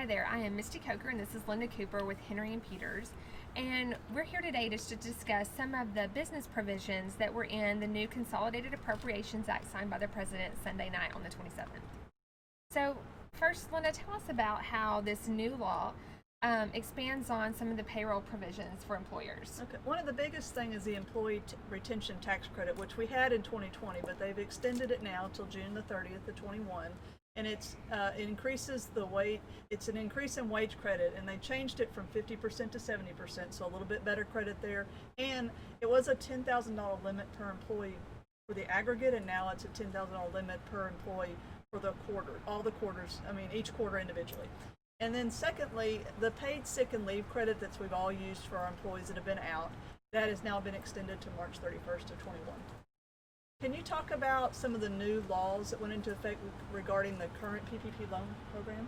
Hi there, I am Misty Coker and this is Linda Cooper with Henry & Peters. And we're here today just to discuss some of the business provisions that were in the new Consolidated Appropriations Act signed by the President Sunday night on the 27th. So first, Linda, tell us about how this new law expands on some of the payroll provisions for employers. Okay. One of the biggest thing is the employee retention tax credit, which we had in 2020, but they've extended it now till June the 30th of 21. And it increases the wage. It's an increase in wage credit, and they changed it from 50% to 70%, so a little bit better credit there. And it was a $10,000 limit per employee for the aggregate, and now it's a $10,000 limit per employee for the quarter, all the quarters. I mean, each quarter individually. And then secondly, the paid sick and leave credit that we've all used for our employees that have been out, that has now been extended to March 31st of 21. Can you talk about some of the new laws that went into effect regarding the current PPP loan program?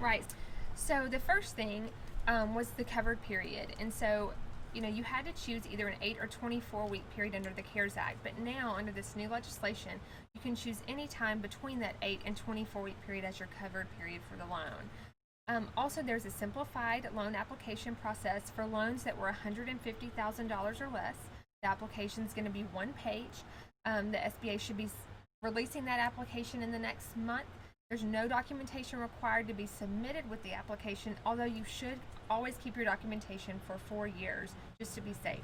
Right. So the first thing was the covered period. And so, you had to choose either an 8 or 24-week period under the CARES Act. But now, under this new legislation, you can choose any time between that 8 and 24-week period as your covered period for the loan. Also, there's a simplified loan application process for loans that were $150,000 or less. The application is going to be one page. The SBA should be releasing that application in the next month. There's no documentation required to be submitted with the application, although you should always keep your documentation for 4 years just to be safe.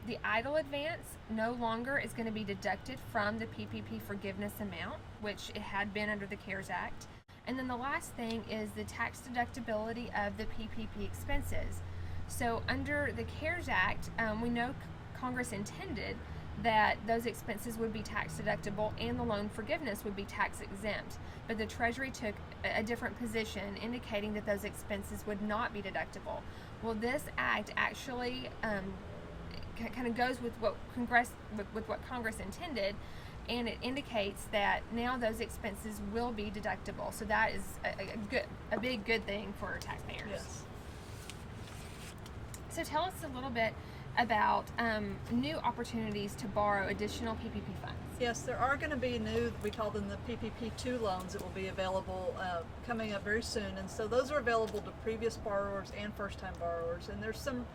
The idle advance no longer is going to be deducted from the PPP forgiveness amount, which it had been under the CARES Act. And then the last thing is the tax deductibility of the PPP expenses. So under the CARES Act, we know Congress intended that those expenses would be tax deductible and the loan forgiveness would be tax exempt. But the Treasury took a different position, indicating that those expenses would not be deductible. Well, this act actually kind of goes with what Congress intended, and it indicates that now those expenses will be deductible. So that is a big good thing for taxpayers. Yes. So tell us a little bit about new opportunities to borrow additional PPP funds. Yes, there are going to be new, we call them the PPP2 loans that will be available coming up very soon. And so those are available to previous borrowers and first-time borrowers. And there's some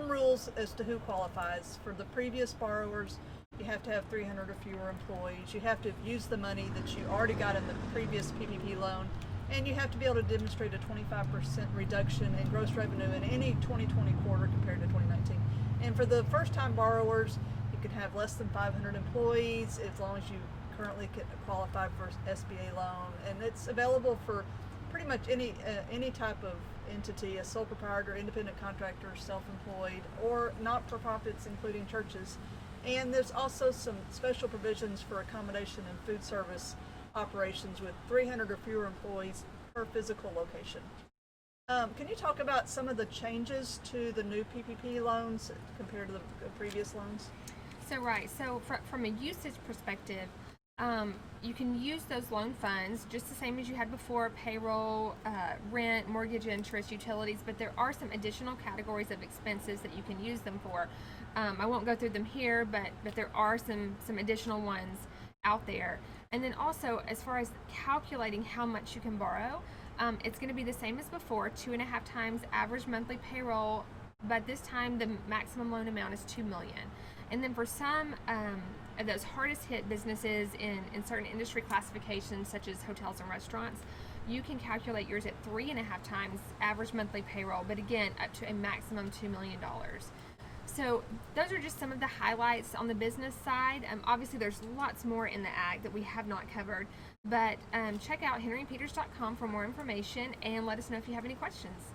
rules as to who qualifies. For the previous borrowers, you have to have 300 or fewer employees. You have to use the money that you already got in the previous PPP loan. And you have to be able to demonstrate a 25% reduction in gross revenue in any 2020 quarter compared to 2019. And for the first-time borrowers, you can have less than 500 employees as long as you currently qualify for SBA loan. And it's available for pretty much any type of entity, a sole proprietor, independent contractor, self-employed, or not-for-profits, including churches. And there's also some special provisions for accommodation and food service operations with 300 or fewer employees per physical location. Can you talk about some of the changes to the new PPP loans compared to the previous loans? So from a usage perspective, you can use those loan funds just the same as you had before: payroll, rent, mortgage interest, utilities, but there are some additional categories of expenses that you can use them for. I won't go through them here, but there are some additional ones out there. And then also, as far as calculating how much you can borrow, it's going to be the same as before, 2.5 times average monthly payroll, but this time the maximum loan amount is $2 million. And then for some of those hardest hit businesses in certain industry classifications, such as hotels and restaurants, you can calculate yours at 3.5 times average monthly payroll, but again, up to a maximum $2 million. So those are just some of the highlights on the business side. Obviously, there's lots more in the Act that we have not covered, but check out henryandpeters.com for more information and let us know if you have any questions.